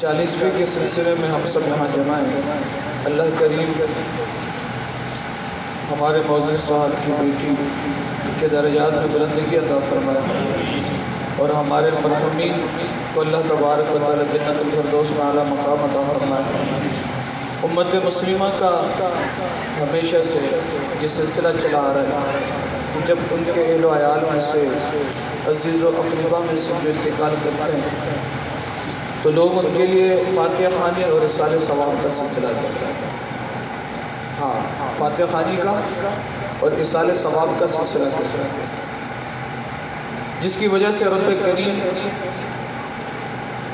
40ویں کے سلسلے میں ہم سب یہاں جمع ہیں۔ اللہ کریم ہمارے معزز صاحب کی بیٹی کے درجات میں بلندگی عطا فرمائے اور ہمارے مرحومین کو اللہ تبارک و تعالی جنت الفردوس میں اعلیٰ مقام عطا فرمائے۔ امت مسلمہ کا ہمیشہ سے یہ سلسلہ چلا آ رہا ہے، جب ان کے اہل و عیال میں سے عزیز و اقربا میں سے جو انتقال کرتے ہیں تو لوگ ان کے لیے فاتحہ خوانی اور رسالہ ثواب کا سلسلہ کرتے ہیں۔ ہاں، فاتحہ خوانی کا اور رسالہ ثواب کا سلسلہ کرتے ہیں، جس کی وجہ سے رب کریم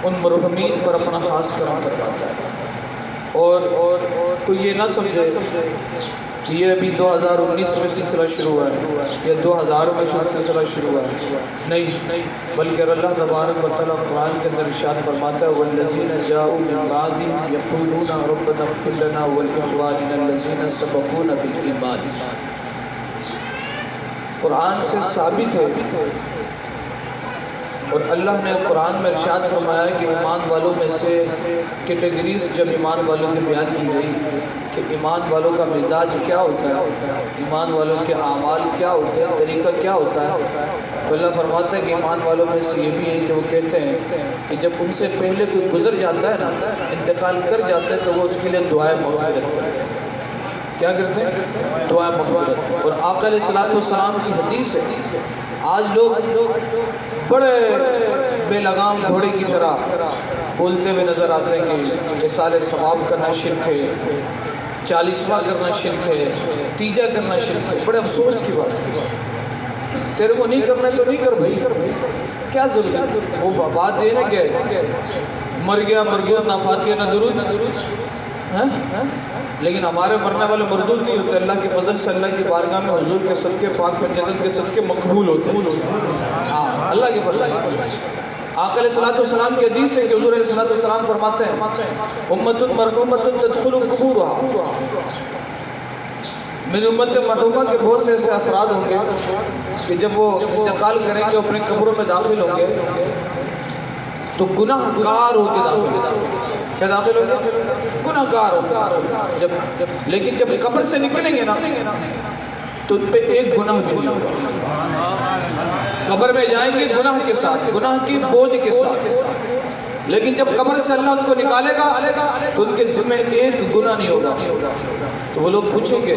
ان مرحومین پر اپنا خاص کرم فرماتا ہے۔ اور کوئی یہ نہ سمجھے کہ یہ ابھی 2019 میں سلسلہ شروع ہوا ہے یا 2000 میں سلسلہ شروع ہوا ہے، نہیں، بلکہ اللہ تبارک و تعالیٰ قرآن کے اندر ارشاد فرماتا ہے وَالَّذِينَ جَاءُوا مِن بَعْدِهِمْ يَقُولُونَ رَبَّنَا اغْفِرْ لَنَا وَلِإِخْوَانِنَا الَّذِينَ سَبَقُونَا بِالْإِيمَانِ۔ قرآن سے ثابت ہے اور اللہ نے قرآن میں ارشاد فرمایا کہ ایمان والوں میں سے کیٹیگریز جب ایمان والوں کی بیان کی گئی کہ ایمان والوں کا مزاج کیا ہوتا ہے، ایمان والوں کے اعمال کیا ہوتے ہیں، طریقہ کیا ہوتا ہے، تو اللہ فرماتا ہے کہ ایمان والوں میں سے یہ بھی ہے کہ وہ کہتے ہیں کہ جب ان سے پہلے کوئی گزر جاتا ہے نا، انتقال کر جاتا ہے تو وہ اس کے لیے دعائے مغفرت کرتے ہیں۔ کیا کرتے ہیں؟ دعائے مغفرت۔ اور آقا علیہ الصلوۃ والسلام کی حدیث ہے، آج لوگ بڑے بے لگام گھوڑے کی طرح بولتے ہوئے نظر آتے ہیں کہ رسالہ ثواب کرنا شرک ہے، 40واں کرنا شرک ہے، تیجا کرنا شرک ہے۔ بڑے افسوس کی بات ہے، تیرے کو نہیں کرنا تو نہیں کر بھائی، کیا ضرورت ہے؟ وہ بات یہ نا کہ مر گیا مرگوت نہ فاتحہ نہ درود، لیکن ہمارے مرنے والے مردود نہیں ہوتے، اللہ کے فضل سے اللہ کی بارگاہ میں حضور کے صدقے پاک پر جنت کے صدقے مقبول ہوتے ہیں۔ ہاں، اللہ کے فضل۔ آقا علیہ الصلوۃ والسلام کی حدیث ہے کہ حضور علیہ الصلوۃ والسلام فرماتے ہیں امت مرحومۃ تدخل قبورها، میری امت مرحومہ کے بہت سے ایسے افراد ہوں گے کہ جب وہ انتقال کریں گے اپنے قبروں میں داخل ہوں گے تو گناہ گار ہو کے داخل ہوگا۔ کیا داخل ہوگا؟ گناہ گار ہو کے۔ لیکن جب قبر سے نکلیں گے نا تو ان پہ ایک گناہ بھی نہیں ہوگا۔ قبر میں جائیں گے گناہ کے ساتھ، گناہ کی بوجھ کے ساتھ، لیکن جب قبر سے اللہ اس کو نکالے گا تو ان کے ذمہ ایک گناہ نہیں ہوگا۔ تو وہ لوگ پوچھیں گے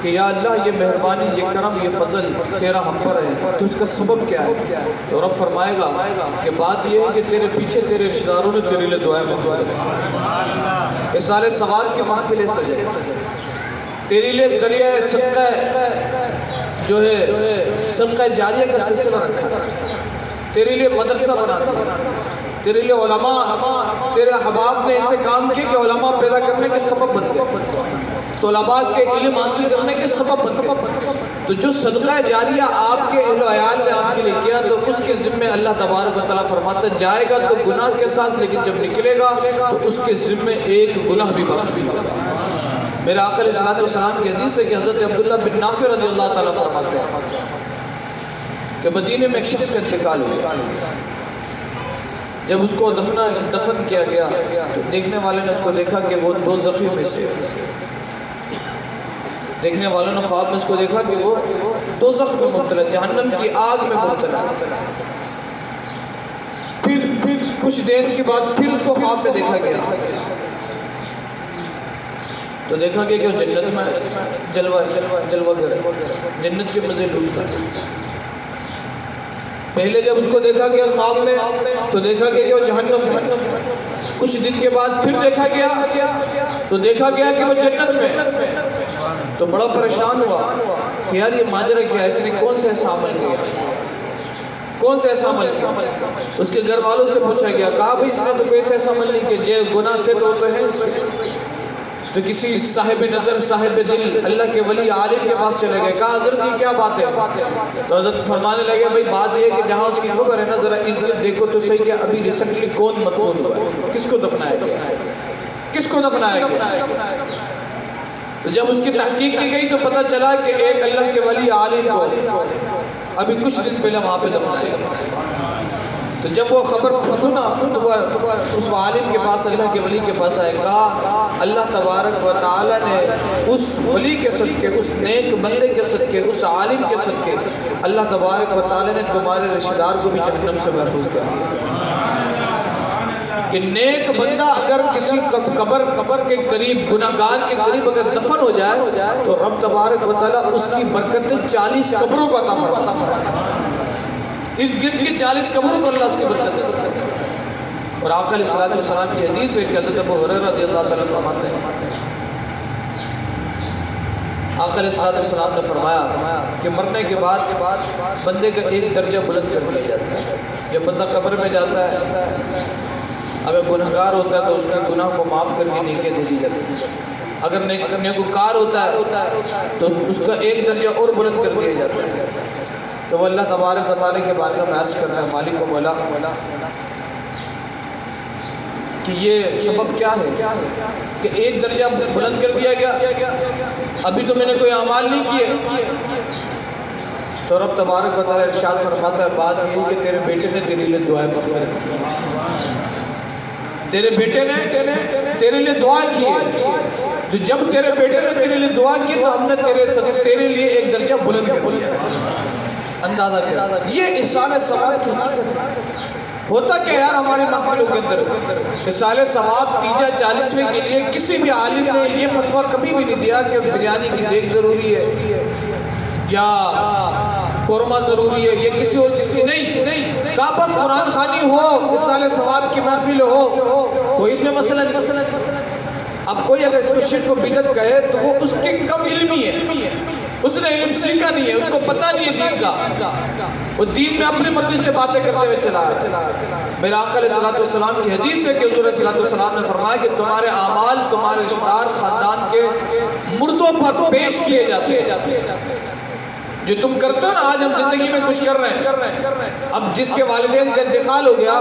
کہ یا اللہ یہ مہربانی، یہ کرم، یہ فضل تیرا ہم پر ہے تو اس کا سبب کیا ہے؟ تو رب فرمائے گا کہ بات یہ ہے کہ تیرے پیچھے تیرے رشتہ داروں نے تیرے لیے دعائیں مغفرت کی، رسالہ ثواب کی محفلیں سجائے، تیرے لیے ذریعہ صدقہ جو ہے صدقہ جاریہ کا سلسلہ رکھا، تیرے لیے مدرسہ بنا دیا، تیرے لیے علماء، تیرے احباب نے ایسے کام کیے کہ علماء پیدا کرنے کے سبب بن گئے، طلباء کے علم حاصل کرنے کے سبب بن گئے۔ تو جو صدقہ جاریہ آپ کے اہل و عیال نے آپ کے لیے کیا تو اس کے ذمے اللہ تبارک و تعالیٰ فرماتا ہے جائے گا تو گناہ کے ساتھ، لیکن جب نکلے گا تو اس کے ذمے ایک گناہ بھی باقی نہیں ہوگا۔ میرے آقا علیہ الصلوۃ والسلام کی حدیث ہے کہ حضرت عبداللہ بن نافع رضی اللہ تعالیٰ فرماتے ہیں کہ مدینے میں ایک شخص کا انتقال ہوا، جب اس کو دفن کیا گیا تو دیکھنے والے نے اس کو دیکھا کہ وہ دوزخی میں سے، دیکھنے والوں نے خواب میں اس کو دیکھا کہ وہ دوزخ میں مبتلا، جہنم کی آگ میں مبتلا۔ پھر کچھ دیر کے بعد پھر اس کو خواب میں دیکھا گیا تو دیکھا گیا کہ وہ جنت میں جلوہ گر، جنت کے مزے لوٹتا۔ پہلے جب اس کو دیکھا گیا خواب میں تو دیکھا گیا کہ وہ جہنم میں، کچھ دن کے بعد پھر دیکھا گیا تو دیکھا گیا کہ وہ جنت میں، تو بڑا پریشان ہوا کہ یار یہ ماجرا کیا ہے، اس نے کون سے ایسا عمل کیا، کون سے ایسا عمل کیا؟ اس کے گھر والوں سے پوچھا گیا، کہا بھئی اس نے تو کوئی ایسا عمل نہیں کیا، جو گناہ تھے تو ہیں اس کے۔ تو کسی صاحب نظر، صاحب دل، اللہ کے ولی عالم کے پاس چلے گئے، کہا حضرت یہ کیا بات ہے؟ تو حضرت فرمانے لگے بھئی بات یہ ہے کہ جہاں اس کی قبر ہے نا ذرا ارد گرد دیکھو تو صحیح کہ ابھی ریسنٹلی کون مدفون ہوا ہے، کس کو دفنایا گیا، کس کو دفنایا گیا۔ تو جب اس کی تحقیق کی گئی تو پتہ چلا کہ ایک اللہ کے ولی عالم کو ابھی کچھ دن پہلے وہاں پہ دفنایا گیا۔ تو جب وہ خبر سنا تو وہ اس عالم کے پاس، اللہ کے ولی کے پاس آئے، کہا اللہ تبارک و تعالیٰ نے اس ولی کے صدقے، اس نیک بندے کے صدقے، اس عالم کے صدقے، اللہ تبارک و تعالیٰ نے تمہارے رشتہ دار کو بھی جہنم سے محفوظ کر دیا۔ کہ نیک بندہ اگر کسی قبر کے قریب، گناہگار کے قریب اگر دفن ہو جائے تو رب تبارک و تعالیٰ اس کی برکتیں 40 قبروں کو عطا فرماتا ہے۔ اس گرد کی 40 قبروں کو اللہ اس کی برکتیں عطا فرماتا ہے۔ اور آقا علیہ الصلوۃ والسلام کی حدیث ہے کہ حضرت ابو ہریرہ رضی اللہ تعالیٰ فرماتے ہیں، آقا علیہ الصلوۃ والسلام نے فرمایا کہ مرنے کے بعد بندے کا ایک درجہ بلند کر دیا جاتا ہے۔ جب بندہ قبر میں جاتا ہے، اگر گنہگار ہوتا ہے تو اس کے گناہ کو معاف کر کے نیکیاں دے دی جاتی ہیں، اگر نیکوکار ہوتا ہے تو اس کا ایک درجہ اور بلند کر دیا جاتا ہے۔ تو وہ اللہ تبارک و تعالیٰ کے بارے میں عرض کرتا ہے، مالک و مولا، کہ یہ سبب کیا ہے کہ ایک درجہ بلند کر دیا گیا، ابھی تو میں نے کوئی اعمال نہیں کیے۔ تو رب تبارک و تعالیٰ ارشاد فرماتا ہے، بات یہ ہے کہ تیرے بیٹے نے تیرے لیے دعائیں مغفرت کی، تیرے بیٹے نے تیرے لیے دعا کی ہے۔ تو جب تیرے بیٹے نے تیرے لیے دعا کی تو ہم نے تیرے لیے ایک درجہ بلند کر دیا۔ اندازہ کیا یہ احسان ثواب ہوتا کیا یار ہماری محفلوں کے اندر؟ احسان ثواب تیجا 40ویں کے لیے کسی بھی عالم نے یہ فتویٰ کبھی بھی نہیں دیا کہ بریانی کی دیگ ضروری ہے یا قورمہ ضروری ہے، یہ کسی اور چیز کی نہیں، کہا بس قرآن خوانی ہو، احسان ثواب کی محفل ہو، کوئی اس میں مسئلہ نہیں۔ اب کوئی اگر اس کو شرک و بدعت کہے تو وہ اس کے کم علمی ہے، اس نے علم سیکھا نہیں ہے، اس کو پتہ نہیں ہے دین کا، وہ دین میں اپنی مرضی سے باتیں کرتے ہوئے چلا ہے۔ میرے آقا علیہ الصلوۃ والسلام کی حدیث ہے کہ حضور علیہ الصلوۃ والسلام نے فرمایا کہ تمہارے اعمال تمہارے رشتہ دار خاندان کے مردوں پر پیش کیے جاتے ہیں۔ جو تم کرتے ہو نا، آج ہم زندگی میں کچھ کر رہے ہیں، اب جس کے والدین کا انتقال ہو گیا،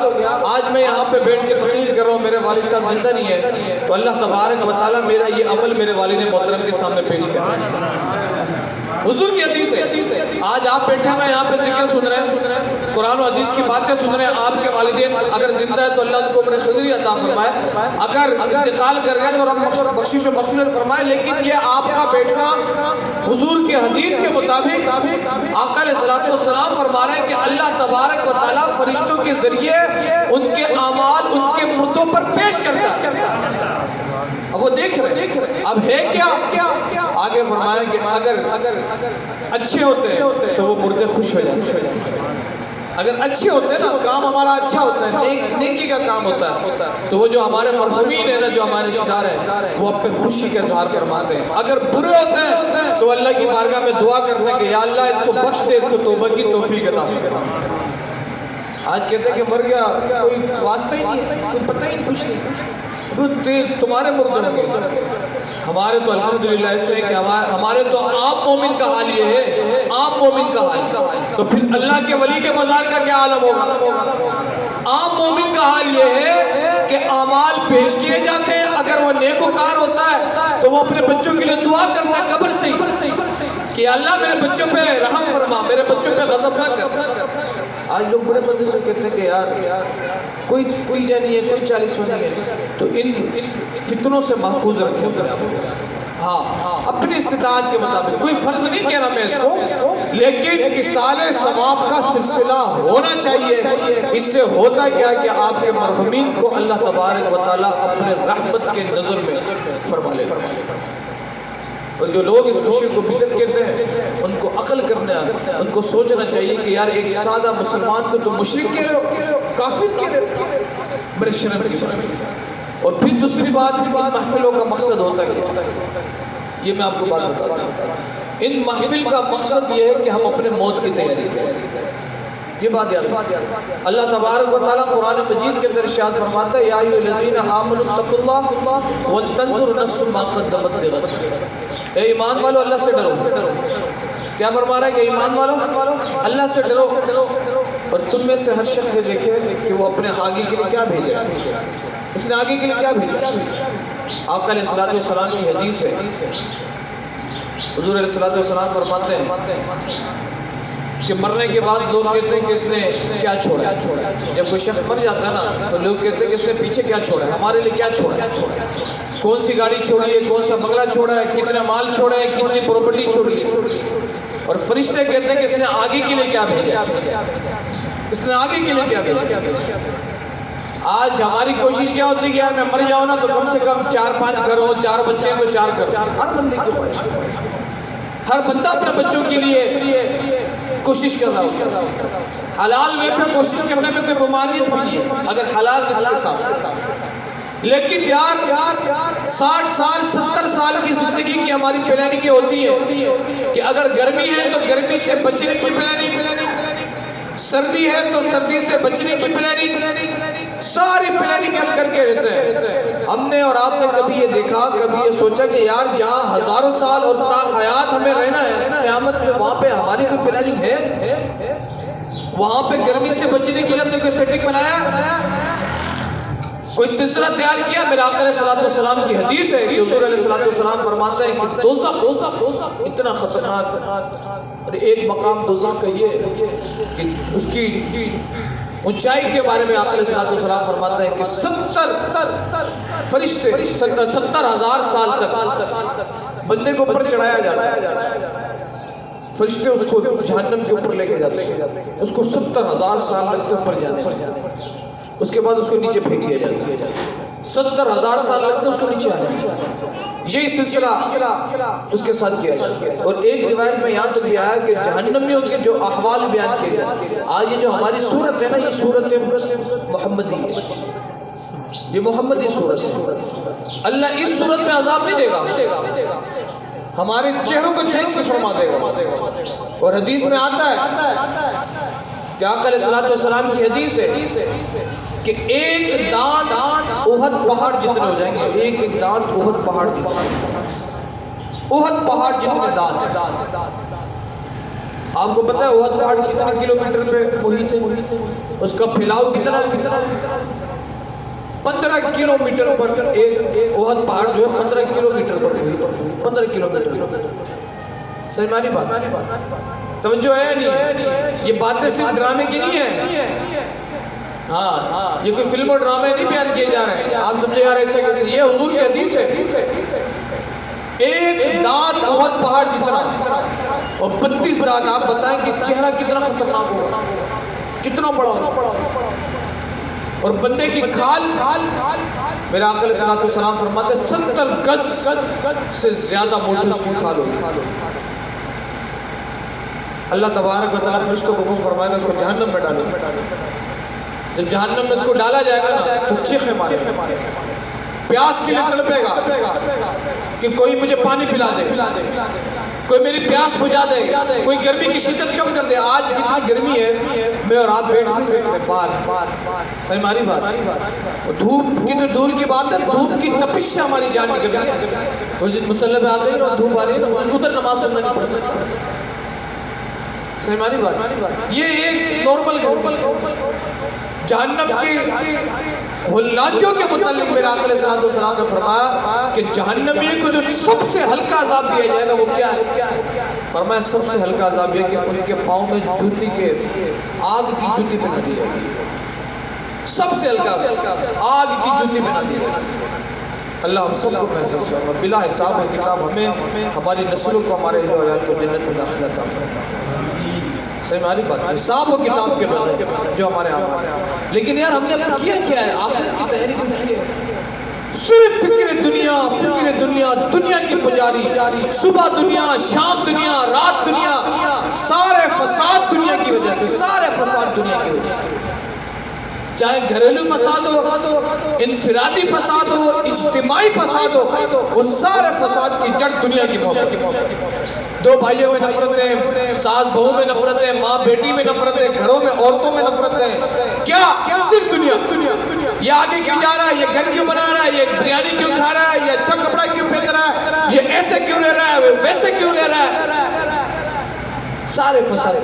آج میں یہاں پہ بیٹھ کے تقریر کر رہا ہوں، میرے والد صاحب زندہ نہیں ہے، تو اللہ تبارک و تعالیٰ میرا یہ عمل میرے والد محترم کے سامنے پیش کر رہا ہے۔ حضور کی حدیث ہے، آج آپ بیٹھے ہوئے یہاں پہ ذکر سن رہے ہیں، قرآن و حدیث کی باتیں سن رہے ہیں، آپ کے والدین اگر زندہ ہے تو اللہ ان کو اپنے خضری عطا فرمائے، اگر انتقال کر گئے تو رب بخشش و مغفرت فرمائے۔ لیکن یہ آپ کا بیٹھنا حضور کی حدیث کے مطابق آقا علیہ الصلوۃ والسلام فرما رہے ہیں کہ اللہ تبارک و تعالیٰ فرشتوں کے ذریعے ان کے اعمال ان کے مردوں پر پیش کرتا ہے۔ اب وہ دیکھ رہے ہیں، اب ہے کیا؟ آگے فرمایا کہ اگر اچھے ہوتے ہیں تو وہ مردے خوش ہو جاتے ہیں، اگر اچھے ہوتے ہیں نا، کام ہمارا اچھا ہوتا ہے، نیکی کا کام ہوتا ہے، تو وہ جو ہمارے مرحومین ہیں نا، جو ہمارے رشتہ دار ہیں، وہ اپنے خوشی کا اظہار فرماتے ہیں۔ اگر برے ہوتے ہیں تو اللہ کی بارگاہ میں دعا کرتے ہیں کہ یا اللہ اس کو بخش دے، اس کو توبہ کی توفیق عطا فرما۔ آج کہتے ہیں کہ مر گیا، کوئی واسطہ ہی نہیں ہے، کوئی پتہ ہی کچھ نہیں، تمہارے مردے ہوں گے۔ ہمارے تو الحمدللہ ایسے ہے کہ ہمارے تو عام مومن کا حال یہ ہے، عام مومن کا حال، تو پھر اللہ کے ولی کے مزار کا کیا عالم ہوگا؟ عام مومن کا حال یہ ہے کہ اعمال پیش کیے جاتے ہیں، اگر وہ نیکوکار ہوتا ہے تو وہ اپنے بچوں کے لیے دعا کرتا ہے قبر سے کہ اللہ میرے بچوں پہ رحم فرما، میرے بچوں پہ غضب نہ کر۔ آج لوگ بڑے مزے سے کہتے ہیں کہ یار کوئی تیجا نہیں ہے، کوئی 40واں نہیں ہے، تو ان فتنوں سے محفوظ رکھیں۔ ہاں، اپنی استطاعت کے مطابق، کوئی فرض نہیں کہہ رہا میں اس کو، لیکن اصال ثواب کا سلسلہ ہونا چاہیے۔ اس سے ہوتا کیا کہ آپ کے مرحومین کو اللہ تبارک و تعالیٰ اپنے رحمت کے نظر میں فرما لے۔ اور جو لوگ اس شرک کو بدعت کہتے ہیں، ان کو عقل کرنا، ان کو سوچنا چاہیے کہ یار ایک سادہ مسلمان کو تو مشرک کہہ رہے ہو، کافر کہہ رہے ہو، بڑے شرم کی بات ہے۔ اور پھر دوسری بات، ان محفلوں کا مقصد ہوتا ہے، یہ میں آپ کو بات بتا رہا ہوں، ان محفل کا مقصد یہ ہے کہ ہم اپنے موت کی تیاری کریں۔ یہ بات یاد رکھیں۔ اللہ تبارک و تعالیٰ قرآن مجید کے اندر ارشاد فرماتا ہے، یا ایھا الذین آمنوا اتقوا اللہ ولتنظر نفس ما قدمت لغد۔ اے ایمان والو، اللہ سے ڈرو۔ کیا فرما رہا ہے کہ ایمان والو اللہ سے ڈرو، اور تم میں سے ہر شخص یہ دیکھے کہ وہ اپنے آگے کے لیے کیا بھیج رہا ہے، اس نے آگے کے لیے کیا بھیجا۔ آقا علیہ الصلوۃ والسلام کی حدیث ہے، حضور علیہ الصلوۃ والسلام فرماتے ہیں کہ مرنے کے بعد لوگ کہتے ہیں کہ اس نے کیا چھوڑا ہے. جب کوئی شخص مر جاتا ہے نا تو لوگ کہتے ہیں کہ اس نے پیچھے کیا چھوڑا ہے, ہمارے لیے کیا چھوڑا ہے, کون سی گاڑی چھوڑی ہے, کون سا بنگلہ چھوڑا ہے, کتنا مال چھوڑا ہے, کتنی پراپرٹی چھوڑی ہے. اور فرشتے کہتے ہیں کہ اس نے آگے کے لیے کیا بھیجا, اس نے آگے کے لیے کیا بھیجا. آج ہماری کوشش کیا ہوتی ہے کہ یار میں مر جاؤں نا تو کم سے کم 4-5 گھر ہو, 4 بچے ہیں تو 4 گھر. ہر بندے کی خواہش, ہر بندہ اپنے بچوں کے لیے کوشش کر رہا ہے. حلال میں پہ کوشش کرنے میں کوئی بیماریت بھی نہیں ہے اگر حلال رزق کے ساتھ. لیکن یار 60 سال 70 سال کی زندگی کی ہماری پلاننگ ہوتی ہے کہ اگر گرمی ہے تو گرمی سے بچنے کی پلاننگ, سردی ہے تو سردی سے بچنے کی پلاننگ, ساری پلاننگ ہم کر کے رہتے ہیں. ہم نے اور آپ نے کبھی یہ دیکھا, کبھی یہ سوچا کہ یار جہاں ہزاروں سال اور تا حیات ہمیں رہنا ہے قیامت میں, وہاں پہ ہماری کوئی پلاننگ ہے؟ وہاں پہ گرمی سے بچنے کے لیے ہم نے کوئی سیٹنگ بنایا, کوئی سلسلہ تیار کیا؟ میرے آقا علیہ السلام کی حدیث ہے کہ حضور علیہ السلام فرماتے ہیں کہ دوزخ اتنا خطرناک, اور ایک مقام دوزخ کا یہ کہ اس کی اونچائی کے بارے میں آقا علیہ السلام فرماتے ہیں کہ 70 فرشتے 70,000 سال تک بندے کو اوپر چڑھایا جاتا ہے. فرشتے اس کو جہنم کے اوپر لے کے جاتے ہیں, اس کو 70,000 سال لگتے اوپر جانے ہیں, اس کے بعد اس کو نیچے پھینک دیا جاتا ہے. 70,000 سال لگتے اس کو نیچے آنے. یہی سلسلہ اس کے ساتھ کیا جاتا ہے. اور ایک روایت میں یہاں تک بھی آیا کہ جہنمیوں کے جو احوال بیان کیے گئے. آج یہ جو ہماری صورت ہے نا, یہ صورت محمدی ہے, یہ محمدی صورت ہے. اللہ اس صورت میں عذاب نہیں دے گا, ہمارے چہروں کو چینج کو فرما دے گا. اور حدیث میں آتا ہے کہ آقا علیہ السلام کی حدیث ہے کہ ایک دانت احد پہاڑ جتنے ہو جائیں گے, ایک دانت احد پہاڑ جتنے, احد پہاڑ جتنے دانت. آپ کو پتہ ہے احد پہاڑ کتنے کلومیٹر پہ محیط ہے, اس کا پھیلاؤ کتنا 15 کلومیٹر پر. ایک احد پہاڑ جو ہے 15 کلومیٹر پر محیط, 15 کلومیٹر. صحیح معنی بات توجہ ہے نہیں, یہ باتیں صرف ڈرامے کی نہیں ہے, ہاں یہ کوئی فلم اور ڈرامے نہیں بیان کیے جا رہے ہیں. آپ سمجھے یار ایسے کیسے, یہ حضور کی حدیث ہے. ایک دانت احد پہاڑ جتنا اور 32 دانت. آپ بتائیں کہ چہرہ کتنا خطرناک ہوگا, کتنا بڑا ہوگا. اور بندے کی کھال, میرا آقا علیہ السلام فرماتے 70 گز سے زیادہ موٹی اس کی کھال ہوگی. اللہ تبارک و تعالیٰ فرشتوں کو حکم فرمائے گا اس کو جہنم میں ڈالو. جب جہنم میں اس کو ڈالا جائے گا نا تو چیخیں مارے, پیاس کے لیے تڑپے گا کہ کوئی مجھے پانی پلا دے, کوئی میری پیاس بجھا دے, کوئی گرمی کی شدت کم کر دے. آج جتنی گرمی ہے میں اور آپ بیٹھ نہیں سکتے باہر. صحیح ہماری بات, دھوپ کی تو دور کی بات ہے, دھوپ کی تپش سے ہماری جان نکل رہی ہے. تو مصلی پہ آتے ہیں اور دھوپ آ رہی ہے, ادھر نماز پڑھنا نہیں پڑھ سکتا. صحیح ہماری بات, یہ ایک نارمل جہنم کے ہلاکیوں کے متعلق میرے آقا علیہ السلام نے فرمایا کہ جہنمی کو جو سب سے ہلکا عذاب دیا جائے گا وہ کیا ہے؟ فرمایا سب سے ہلکا عذاب یہ کہ ان کے پاؤں میں جوتی کے آگ کی جوتی پہ نہ دی جائے گی. سب سے ہلکا عذاب آگ کی جوتی پہ نہ دی جائے گی. اللہ ہم سب کو محفوظ فرما, بلا حساب و کتاب ہمیں ہماری نسلوں کو ہمارے اہل و عیال کو جنت میں داخلہ عطا فرما. صحیح ہماری بات, حساب و کتاب کے بعد جو ہمارے آپ. لیکن یار ہم نے کیا کیا ہے؟ آخرت کی تحریک کی ہے, صرف فکر دنیا, دنیا کی پجاری, صبح دنیا, شام دنیا, رات دنیا, سارے فساد دنیا کی وجہ سے, سارے فساد دنیا کی وجہ سے. چاہے گھریلو فساد ہو, انفرادی فساد ہو, اجتماعی فساد ہو, وہ سارے فساد کی جڑ دنیا کی محبت. دو بھائیوں میں نفرتیں, ساس بہو میں نفرتیں, ماں بیٹی میں نفرتیں, گھروں میں عورتوں میں نفرتیں. کیا؟ صرف دنیا. یہ آگے کیوں جا رہا ہے, یہ گھر کیوں بنا رہا ہے, یہ بریانی کیوں کھا رہا ہے, یہ اچھا کپڑا کیوں پہن رہا ہے, یہ ایسے کیوں رہ رہا ہے, ویسے کیوں رہ رہا ہے. سارے فساد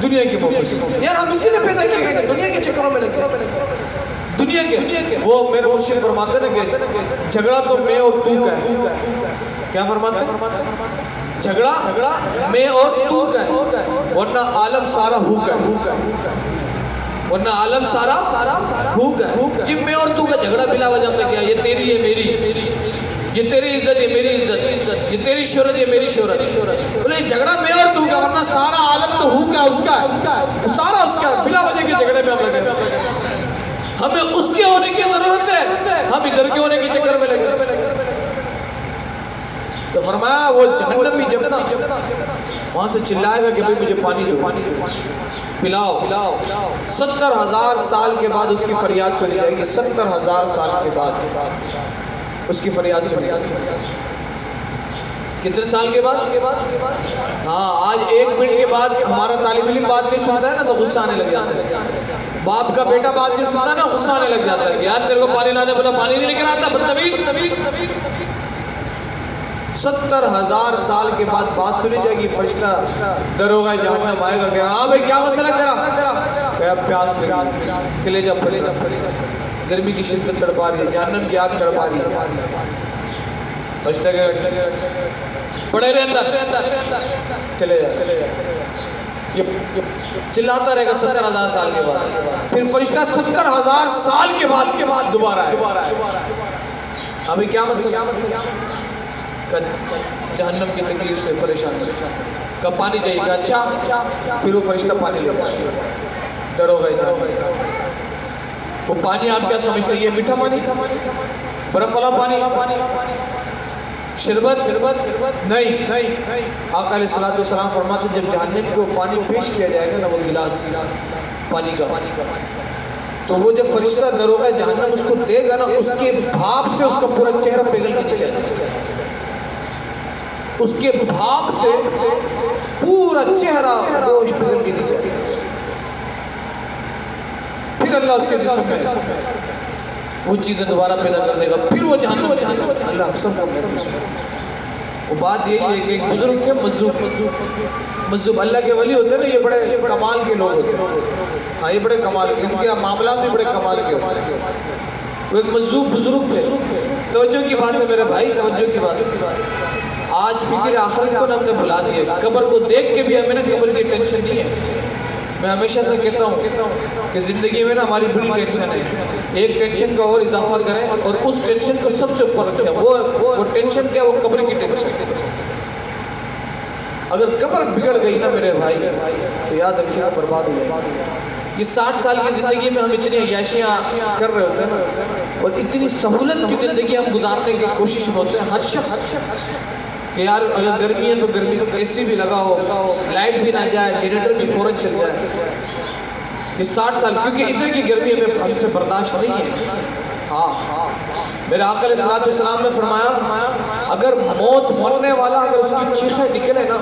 دنیا کی محبت. یار ہم اسی نے پیدا کیے گئے, دنیا کے چکروں میں لگتے ہیں. دنیا کے وہ میرے مرشد فرماتے ہیں کہ جھگڑا تو میں اور تو کا ہے. کیا فرماتے ہیں؟ جھگڑا میں اور تو کا ہے، ورنہ عالم سارا ہو کا ہے، ورنہ عالم سارا ہو کا ہے۔ کہ میں اور تو کا جھگڑا بلا وجہ میں کیا؟ یہ تیری ہے میری، یہ تیری عزت یہ میری عزت، یہ تیری شہرت یہ میری شہرت۔ بولے جھگڑا میں اور تو کا، ورنہ سارا عالم تو ہو کا اس کا ہے، سارا اس کا ہے، بلا وجہ کے جھگڑے میں ہم لگے۔ ہمیں اس کے ہونے کی ضرورت ہے، ہم ادھر کے ہونے کے چکر میں لگے۔ تو فرمایا وہ جہنمی جب نا وہاں سے چلائے گا کہ بھئی مجھے پانی دو، پلاؤ، 70,000 سال کے بعد اس کی فریاد سنی جائے گی، 70,000 سال کے بعد اس کی فریاد سنی جائے گی۔ کتنے سال کے بعد؟ ہاں، آج 1 منٹ کے بعد ہمارا طالب علم بات نہیں سنتا ہے نا تو غصہ آنے لگ جاتا ہے، باپ کا بیٹا بات نہیں سنتا نا غصہ آنے لگ جاتا ہے کہ یار تیرے کو پانی لانے بولا پانی نہیں لے کر آتا، بدتمیز۔ 70,000 سال کے بعد بات سنی جائے گی، فرشتہ دروغہ جہنم آئے گا کہ ہاں بھائی کیا مسئلہ تیرا؟ کہ پیاس لگی، کلیجہ پھٹ رہا، گرمی کی شدت تڑپا رہی ہے، جہنم کی آگ تڑپا رہی ہے۔ فرشتہ کہ بڑے رہے اندر، چلے جائے، یہ چلاتا رہے گا 70,000 سال کے بعد۔ پھر فرشتہ 70,000 سال کے بعد دوبارہ آئے، ابھی کیا مسئلہ؟ جہنم کی تکلیف سے پریشان، کب پانی چاہیے گا؟ اچھا، پھر وہ فرشتہ پانی لے ڈرو گئے جہنم۔ وہ پانی آپ کیا سمجھتے ہیں؟ یہ میٹھا پانی، برف والا پانی، شربت نہیں۔ آقا علیہ السلام فرماتے جب جہنم کو پانی پیش کیا جائے گا نا، وہ گلاس پانی کا، تو وہ جب فرشتہ دروغہ جہنم اس کو دے گا نا، اس کے بھاپ سے اس کا پورا چہرہ پگھل کے نیچے آئے گا، اس کے بھاپ سے پورا چہرہ گوشت پگھل کے نیچے آئے گا۔ پھر اللہ اس کے جسم میں وہ چیزیں دوبارہ پیدا کر دے گا، پھر وہ جہنم اللہ سب کو محفوظ کرے۔ وہ بات یہی ہے کہ ایک بزرگ تھے مجذوب، اللہ کے ولی ہوتے ہیں نا، یہ بڑے کمال کے لوگ ہوتے ہیں، ہاں یہ بڑے کمال کے، ان کے معاملات بھی بڑے کمال کے ہوتے ہیں۔ وہ ایک مجذوب بزرگ تھے۔ توجہ کی بات ہے میرے بھائی، توجہ کی بات ہے۔ آج فکر آخرت کو ہم نے بھلا دیا، قبر کو دیکھ کے بھی ہمیں نا قبر کی ٹینشن نہیں ہے۔ میں ہمیشہ سے کہتا ہوں کہ زندگی میں نا ہماری بڑی ٹینشن ہے، ایک ٹینشن کا اور اضافہ کریں اور اس ٹینشن کو سب سے اوپر رکھیں۔ وہ ٹینشن کیا؟ وہ قبر کی ٹینشن۔ اگر قبر بگڑ گئی نا میرے بھائی تو یاد رکھیے آپ برباد ہو جائے گا۔ یہ 60 سال کی زندگی میں ہم اتنی عیاشیاں کر رہے ہوتے ہیں نا، اور اتنی سہولت کی زندگی ہم گزارنے کی کوشش میں ہوتے ہیں، ہر شخص کہ یار اگر گرمی ہے تو گرمی اے سی بھی لگاؤ، لائٹ بھی نہ جائے، جنریٹر بھی فوراً چل جائے۔ یہ 60 سال کیونکہ ادھر کی گرمی ہم سے برداشت نہیں ہے۔ ہاں میرے آقا علیہ السلام نے فرمایا اگر موت مرنے والا اگر اس کی چیخیں نکلے نا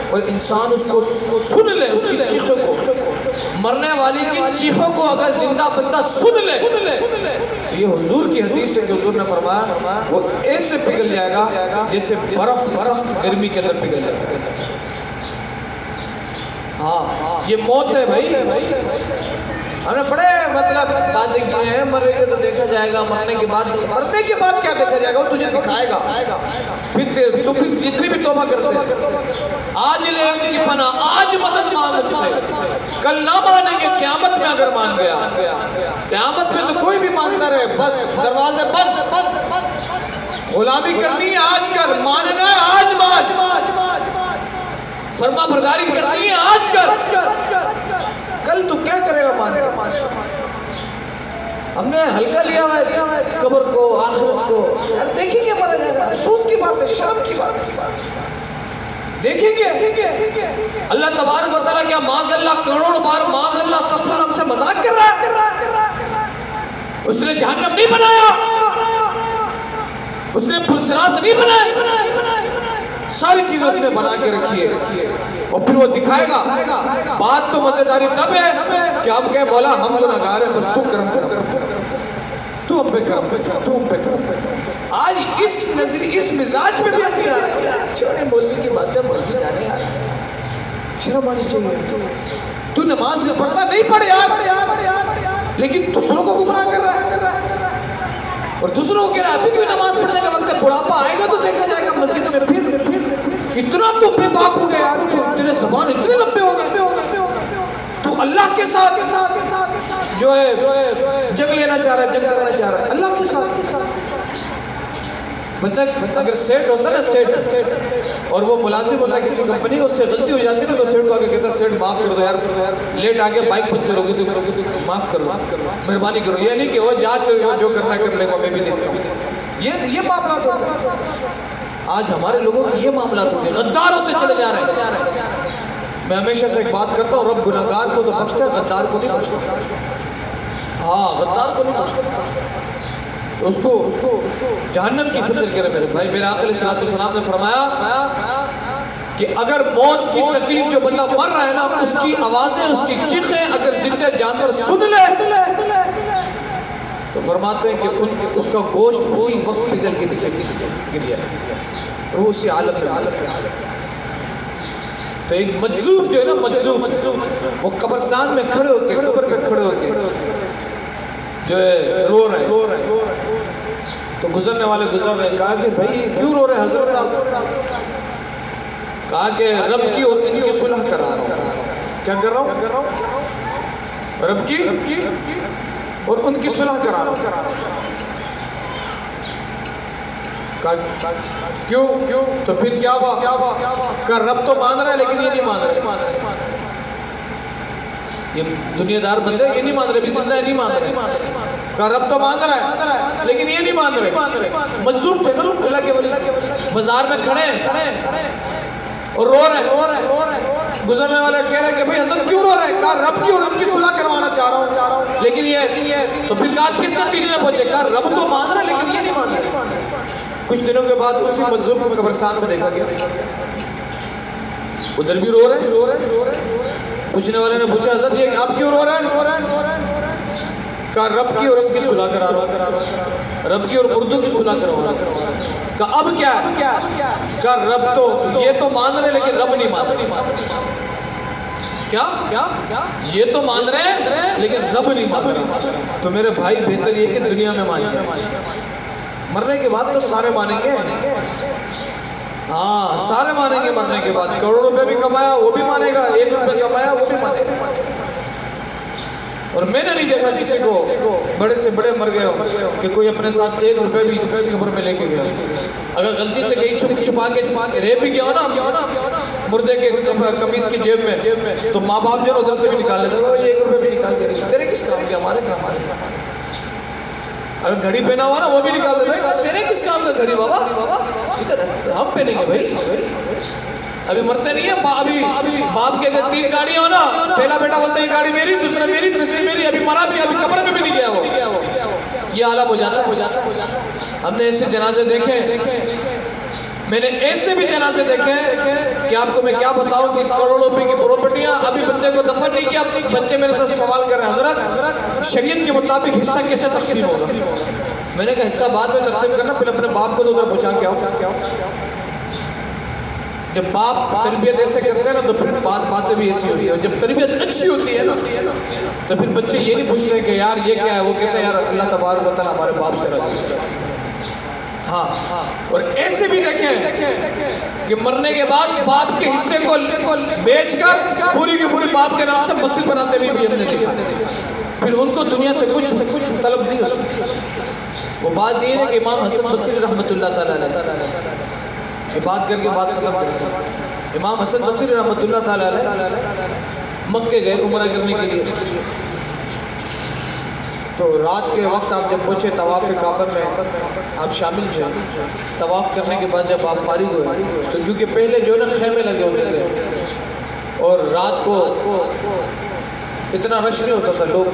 اور انسان اس کو سن لے، اس کی چیخوں کو، مرنے والی کی چیخوں کو اگر زندہ بندہ سن لے، یہ حضور کی حدیث ہے کہ حضور نے فرمایا وہ ایسے پگھل جائے گا جیسے برف سخت گرمی کے اندر پگھل جائے گا۔ ہاں یہ موت ہے بھائی۔ ہم نے بڑے مطلب باتیں کی ہیں، مرنے کے تو دیکھا جائے گا، مرنے کے بعد کیا دیکھا جائے گا؟ وہ تجھے دکھائے گا، پھر جتنی بھی توبہ کرتے ہیں آج لے ان کی پناہ، آج مدد مانگ ان سے، کل نہ مانیں گے قیامت میں اگر مان گیا، قیامت میں تو کوئی بھی مانتا رہے، بس دروازے بند، غلامی کرنی ہے آج کر، ماننا ہے آج مان، فرما برداری کرنی ہے آج کر، کل تو کیا کرے گا مان کر۔ ہم نے ہلکا لیا ہے قبر کو، آخرت کو، یار دیکھیں گے مرا جائے گا، افسوس کی بات ہے، شرم کی بات ہے، دیکھیں گے اللہ تبارک و تعالیٰ کیا معاذ اللہ کروڑوں بار معاذ اللہ استغفر اللہ ہم سے مذاق کر رہا ہے؟ اس نے جہنم نہیں بنایا، اس نے پرسرات نہیں بنائے، ساری چیزیں اس نے بنا کے رکھی ہے، اور پھر وہ دکھائے گا۔ بات تو مزیداری تب ہے کہ ہم کہیں مولا ہم گناہگار ہیں، بس تو کرم کر، تو ہم پہ کرم کر، تو ہم پہ کرم کر۔ آج اس نظر اس مزاج میں بھی آتی ہے، چھوڑے مولوی کی باتیں، مولوی جانے یار، شرم آنی چاہیے۔ تو نماز پڑھتا نہیں پڑھ یار، لیکن دوسروں کو گمراہ کر رہا ہے، اور دوسروں کو کہہ رہا ہے ابھی کوئی نماز پڑھنے کا وقت ہے، بڑھاپا آئے گا تو دیکھا جائے گا مسجد میں پھر اتنا تو بے باک ہو گیا یار، تیرے زبان اتنے لمبے ہو گئے، تو اللہ کے ساتھ جو ہے جنگ لینا چاہ رہا ہے، جنگ کرنا چاہ رہا ہے اللہ کے ساتھ۔ بندہ اگر سیٹ ہوتا نا سیٹ، اور وہ ملازم ہوتا ہے کسی کمپنی، اس سے غلطی ہو جاتی نا تو سیٹ کو آگے کہتا ہے سیٹ معاف کر دو یار، لیٹ آگے بائک پنچر ہوگی تو معاف کرو، مہربانی کرو، یہ نہیں کہ وہ جاج جو کرنا کر لے گا میں بھی دیکھتا ہوں، یہ معاملات ہوتے ہیں۔ آج ہمارے لوگوں کے یہ معاملات ہوتے ہیں، غدار ہوتے چلے جا رہے ہیں۔ میں ہمیشہ سے ایک بات کرتا ہوں، رب گناہگار کو تو بخشتا ہے، غدار کو نہیں بخشتا۔ ہاں غدار کو نہیں بخشتا، اس کو جہنم کی فکر کرے میرے بھائی۔ میرے آقا علیہ السلام نے فرمایا کہ اگر موت کی تکلیف جو بندہ مر رہا ہے نا، اس کی آوازیں، اس کی چیخیں اگر زندہ جانور سن لے تو فرماتے ہیں کہ اس کا گوشت اسی وقت پگھل کے نیچے گر جائے، وہ اسی حالت میں۔ تو ایک مجذوب جو ہے نا، مجذوب وہ قبرستان میں کھڑے ہو کے، قبر پہ کھڑے ہو کے جو ہے رو رہے ہیں، تو گزرنے والے گزر رہے ہیں، کہا کہ بھائی کیوں رو رہے ہیں حضرت آپ؟ کہا کہ رب کی اور ان کی صلح کرا رہا ہوں۔ کیا کر رہا ہوں؟ رب کی اور ان کی صلح کرا رہا ہوں۔ کیوں؟ تو پھر کیا ہوا؟ کہ رب تو مان رہا ہے لیکن یہ نہیں مان رہا، یہ دنیا دار بندے یہ نہیں مان رہے، بھی زندہ نہیں مان رہے، کہ رب تو مان رہا ہے لیکن یہ نہیں مان رہے۔ مجذوب تھے اللہ کے ولی، بازار میں کھڑے ہیں اور رو رہے ہیں، گزرنے والے کہہ رہے ہیں کہ بھئی حضرت کیوں رو رہے ہیں؟ کہا رب کی اور رب کی صلح کروانا چاہ رہا ہوں، لیکن یہ تو پھر کہا کس نتیجے میں پہنچے؟ کہا رب تو مان رہا ہے لیکن یہ نہیں مان رہے۔ کچھ دنوں کے بعد اسی مجذوب کو قبرستان میں دیکھا گیا، ادھر بھی رو رہے ہیں۔ پوچھنے والے نے پوچھا حضرت یہ آپ کیوں رو رہے ہیں؟ کہا رب کی اور رب کی صلح کرا رہا ہوں، رب کی اور مردوں کی صلح کروا رہا ہوں۔ کہا اب کیا ہے؟ کہا رب تو یہ تو مان رہے لیکن رب نہیں مان رہے۔ کیا؟ یہ تو مان رہے ہیں لیکن رب نہیں مان رہے۔ تو میرے بھائی بہتر یہ کہ دنیا میں مان جائے، مرنے کے بعد تو سارے مانیں گے، ہاں سارے مانیں گے مرنے کے بعد۔ کروڑوں روپے بھی کمایا وہ بھی مانے گا، 1 روپے کمایا وہ بھی مانے گا۔ اور میں نے نہیں دیکھا کسی کو بڑے سے بڑے مر گئے ہو کہ کوئی اپنے ساتھ 1 روپے بھی قبر میں لے کے گیا۔ اگر غلطی سے کہیں چھپا کے رہ بھی گیا نا مردے کے قمیص کی جیب میں، تو ماں باپ جو ادھر سے بھی نکال لیتے ہیں، 1 روپے بھی نکال کے تیرے کس کام کے؟ ہمارے کام آئے۔ اگر گھڑی پہنا ہوا نا وہ بھی نکال دیتے ہیں، تیرے کس کام کا گھڑی بابا؟ ہم پہنیں گے بھائی، ابھی مرتے نہیں ہیں۔ ابھی باپ کے اگر 3 گاڑیاں ہو نا، پہلا بیٹا بولتا ہے یہ گاڑی میری، دوسرا میری، تیسری میری، ابھی مرا بھی، ابھی قبر میں بھی نہیں گیا وہ، یہ عالم ہو جاتا ہے۔ ہم نے ایسے جنازے دیکھے، میں نے ایسے بھی جنازے دیکھے کہ آپ کو میں کیا بتاؤں کہ کروڑوں روپے کی پراپرٹیاں، ابھی بندے کو دفن نہیں کیا، بچے میرے سے سوال کر رہے ہیں حضرت شریعت کے مطابق حصہ کیسے تقسیم ہوگا؟ میں نے کہا حصہ بعد میں تقسیم کرنا، پھر اپنے باپ کو تو ادھر پہنچا کے آؤ۔ جب باپ تربیت ایسے کرتے ہیں نا تو پھر باتیں بھی ایسی ہوتی ہیں، جب تربیت اچھی ہوتی ہے نا تو پھر بچے یہ نہیں پوچھتے کہ یار یہ کیا ہے، وہ کہتے ہیں یار اللہ تبارک و تعالیٰ ہمارے باپ سے راضی ہے۔ ہاں، اور ایسے بھی دیکھیں کہ مرنے کے بعد باپ کے حصے کو بیچ کر پوری کی پوری باپ کے نام سے مسجد بناتے بھی ہم نے دیکھا، پھر ان کو دنیا سے کچھ طلب نہیں ہوتی۔ وہ بات یہ ہے کہ امام حسن بصری رحمۃ اللہ تعالیٰ علیہ، یہ بات کر کے بات ختم کرتے ہیں، امام حسن بصری رحمۃ اللہ تعالیٰ علیہ مکے گئے عمرہ کرنے کے لیے، تو رات کے وقت آپ جب پہنچے طواف کعبہ میں آپ شامل تھے، طواف کرنے کے بعد جب آپ فارغ ہوئے تو کیونکہ پہلے جو ہے نا خیمے لگے ہوتے تھے اور رات کو اتنا رش نہیں ہوتا تھا، لوگ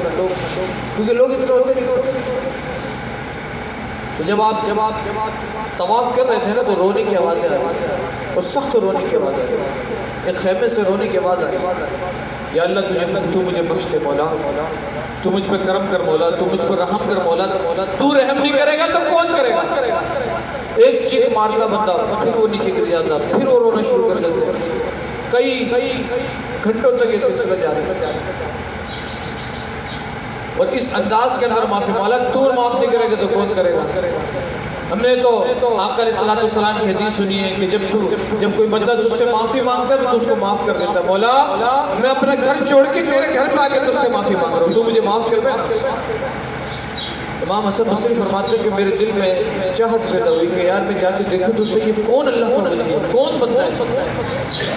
کیونکہ لوگ اتنے ہوتے نہیں تھے، تو جب آپ طواف کر رہے تھے نا تو رونے کی آوازیں آ رہی اور سخت رونے کی آواز آ رہی، ایک خیمے سے رونے کی آواز آ رہی، یا اللہ تو مجھے بخش دے مولا، تو مجھ پہ کرم کر مولا، تو مجھ پر رحم کر مولا، تو رحم نہیں کرے گا تو کون کرے گا؟ ایک چیخ مارتا بندہ، پھر وہ نیچے گر جاتا، پھر وہ رونا شروع کر دیتے، کئی گھنٹوں تک یہ سلسلہ جاری ہے۔ اور اس انداز کے اندر معافی، مولا تو معاف نہیں کرے گا تو کون کرے گا؟ ہم نے تو آقا علیہ الصلوۃ والسلام کی حدیث سنی ہے کہ جب کوئی بندہ تجھ سے معافی مانگتا ہے تو اس کو معاف کر دیتا ہے. مولا میں اپنا گھر چھوڑ کے تیرے گھر پہ آ کے تجھ سے معافی مانگ رہا ہوں, تو مجھے معاف کر دے. امام حسن بصری فرماتے ہیں کہ میرے دل میں چاہت پیدا ہوئی کہ یار میں جا کے دیکھوں تو اسے یہ کون اللہ کا ولی ہے, کون بندہ ہے,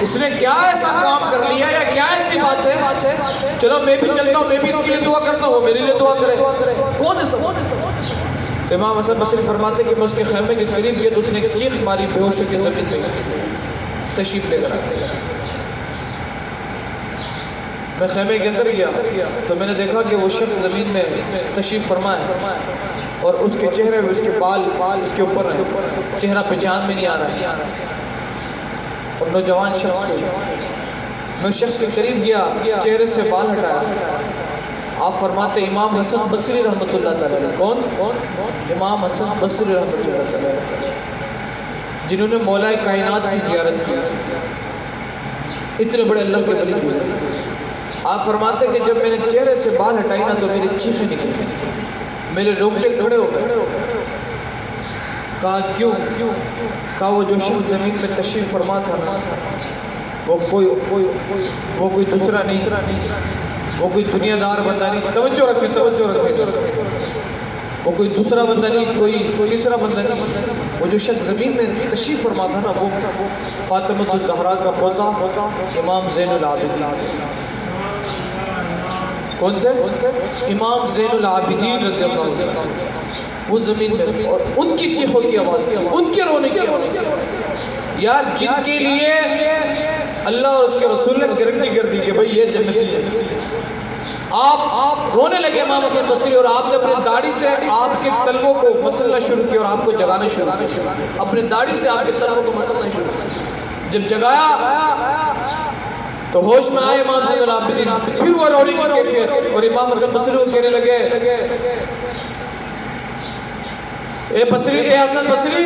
اس نے کیا ایسا کام کر لیا یا کیا ایسی بات ہے, چلو میں بھی چلتا ہوں, میں بھی اس کے لیے دعا کرتا ہوں, وہ میرے لیے دعا کرے, کون ہے سب. تو امام حسن بصری فرماتے ہیں کہ میں اس کے خیمے کے قریب گیا تو اس نے ایک چیخ ماری بے ہوش کے زمین پہ تشریف لے کر آیا. میں خیمے کے اندر گیا تو میں نے دیکھا کہ وہ شخص زمین میں تشریف فرما ہے اور اس کے چہرے میں اس کے بال اس کے اوپر ہیں, چہرہ پہچان میں نہیں آ رہا ہے. اور نوجوان شخص کو میں اس شخص کے قریب گیا, چہرے سے بال ہٹایا. آپ فرماتے امام حسن بصری رحمۃ اللہ تعالی. کون؟ امام حسن بصری رحمۃ اللہ تعالی, جنہوں نے مولا کائنات کی زیارت کی, اتنے بڑے اللہ کے ولی گزرے. آپ فرماتے کہ جب میں نے چہرے سے بال ہٹائی نا تو میری چیخیں نکلی, میرے رونگٹے کھڑے ہو گئے. کہا کیوں؟ کہا وہ جو شخص زمین میں تشریف فرما تھا نا وہ کوئی دوسرا نہیں, وہ کوئی دنیا دار بندہ نہیں. توجہ رکھے, وہ کوئی دوسرا بندہ نہیں, کوئی تیسرا بندہ نہیں. وہ جو شخص زمین میں تشریف فرما تھا نا وہ فاطمہ الزہرا کا پوتا امام زین العابدین. کون تھے؟ امام زین العابدین رضی اللہ عنہ. وہ زمین میں اور ان کی چیخوں کی آواز تھی, ان کے رونے کی آواز تھی. یار جن کے لیے اللہ اور اس کے رسول نے گارنٹی کر دی کہ بھئی یہ جنتی ہے, آپ رونے لگے امام حسن بصری, اور آپ نے اپنے داڑھی سے آپ کے تلووں کو مسلنا شروع کیا اور آپ کو جگانا شروع کیا. اپنے داڑھی سے آپ کے تلووں کو مسلنا شروع کیا. جب جگایا تو ہوش میں آئے امام زین العابدین, پھر وہ رونے کی کیفیت, اور امام حسن بصری کو کہنے لگے اے حسن بصری,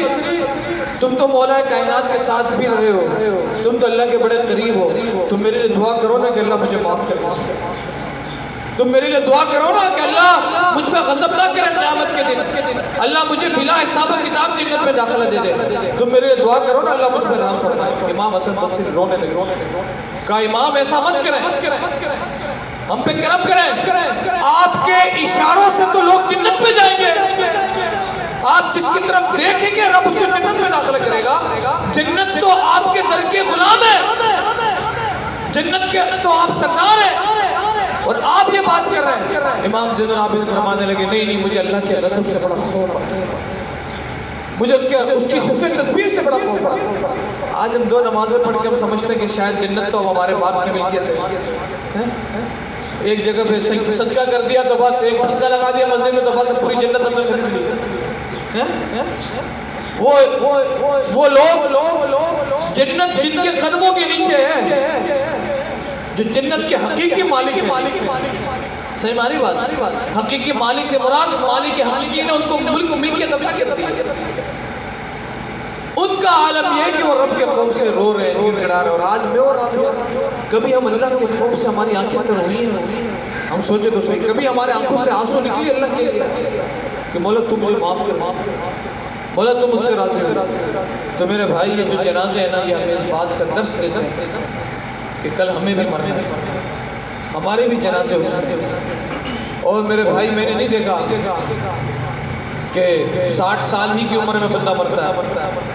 تم تو مولا کائنات کے ساتھ بھی رہے ہو, تم تو اللہ کے بڑے قریب ہو, تم میرے لیے دعا کرو نا کہ اللہ مجھے معاف کر دے. تم میرے لیے دعا کرو نا کہ اللہ مجھ پہ غضب نہ کرے قیامت کے دن, اللہ مجھے بلا حساب و کتاب جنت میں داخلہ دے دے. تم میرے لیے دعا کرو نا اللہ مجھ پہ رحم فرمائے. امام حسن بصری رونے لگے. کہا امام ایسا مت کریں, ہم پہ کرم کریں, آپ کے اشاروں سے تو لوگ جنت میں جائیں گے. آپ جس کی طرف دیکھیں گے رب اس کو جنت میں داخلہ کرے گا. جنت تو آپ کے در کے غلام ہے, جنت کے تو آپ سردار ہیں, اور آپ یہ بات کر رہے ہیں. امام زین العابدین فرمانے لگے نہیں, مجھے اللہ کے غضب سے بڑا خوف آتا ہے, مجھے اس کی خفیہ تدبیر سے بڑا خوف آتا ہے. آج ہم دو نمازیں پڑھ کے ہم سمجھتے ہیں کہ شاید جنت تو ہمارے باپ کی ملکیت ہے. ایک جگہ پہ صدقہ کر دیا تو بس, ایک ٹھنکا لگا دیا مسجد میں تو بس پوری جنت ہم نے خرید لی. وہ لوگ جنت جن کے قدموں کے نیچے ہے, جو جنت کے حقیقی مالک ہیں. صحیح ماری بات, حقیقی مالک سے مراد مالک حقیقی نے ان کو ملکیت عطا کر دی. ان کا عالم یہ ہے کہ وہ رب کے خوف سے رو رہے ہیں, گڑا رہے. اور آج میں اور آپ کبھی ہم اللہ کے خوف سے ہماری آنکھیں تر ہوئی ہیں, ہم سوچے تو صحیح, کبھی ہمارے آنکھوں سے آنسو نکلی اللہ کے لیے کہ مولا تم مجھے معاف کر, مولا تم مجھ سے راضی ہو. تو میرے بھائی یہ جو جنازے ہیں نا, یہ ہمیں اس بات کا درس دیتے ہیں کہ کل ہمیں بھی مرنا ہے, ہمارے بھی جنازے ہو جاتے ہیں. اور میرے بھائی میں نے نہیں دیکھا کہ 60 سال ہی کی عمر میں بندہ مرتا ہے.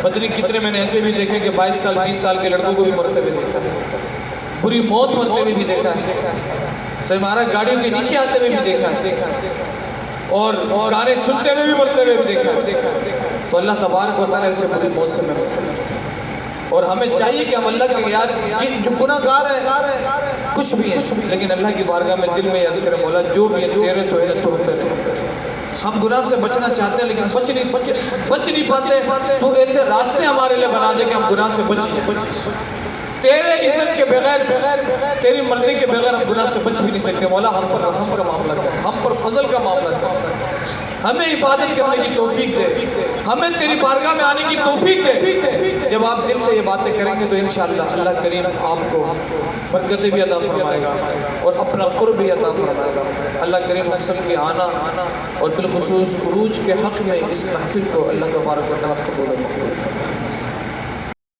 پتہ نہیں کتنے میں نے ایسے بھی دیکھے کہ 22 سال 20 سال کے لڑکوں کو بھی مرتے ہوئے دیکھا ہے, بری موت مرتے ہوئے بھی دیکھا ہے, صحیح ہمارا گاڑیوں کے نیچے آتے ہوئے بھی دیکھا ہے, اور گانے سنتے ہوئے بھی مرتے ہوئے بھی دیکھا ہے. تو اللہ تبارک و تعالیٰ اسے بری موت سے محفوظ. اور ہمیں چاہیے کہ ہم اللہ کے یار جو گناہ گار ہیں کچھ بھی ہیں, لیکن اللہ کی بارگاہ میں دل میں عرض کریں مولا جو بھی ہے تیرے تو ہے تو ہم گناہ سے بچنا چاہتے ہیں لیکن بچ نہیں پاتے. تو ایسے راستے ہمارے لیے بنا دے کہ ہم گناہ سے بچیں. تیرے عزت کے بغیر, تیری مرضی کے بغیر ہم گناہ سے بچ بھی نہیں سکتے. مولا ہم پر رحم کا معاملہ کر, ہم پر فضل کا معاملہ کر, ہمیں عبادت کرنے کی توفیق دے, ہمیں تیری بارگاہ میں آنے کی توفیق دے. جب آپ دل سے یہ باتیں کریں گے تو انشاءاللہ اللہ کریم آپ کو برکتیں بھی عطا فرمائے گا اور اپنا قرب بھی عطا فرمائے گا۔ اللہ کریم ہم سب کے آنا اور بالخصوص خروج کے حق میں اس محفل کو اللہ تبارک و تعالیٰ قبول و منظور فرمائے۔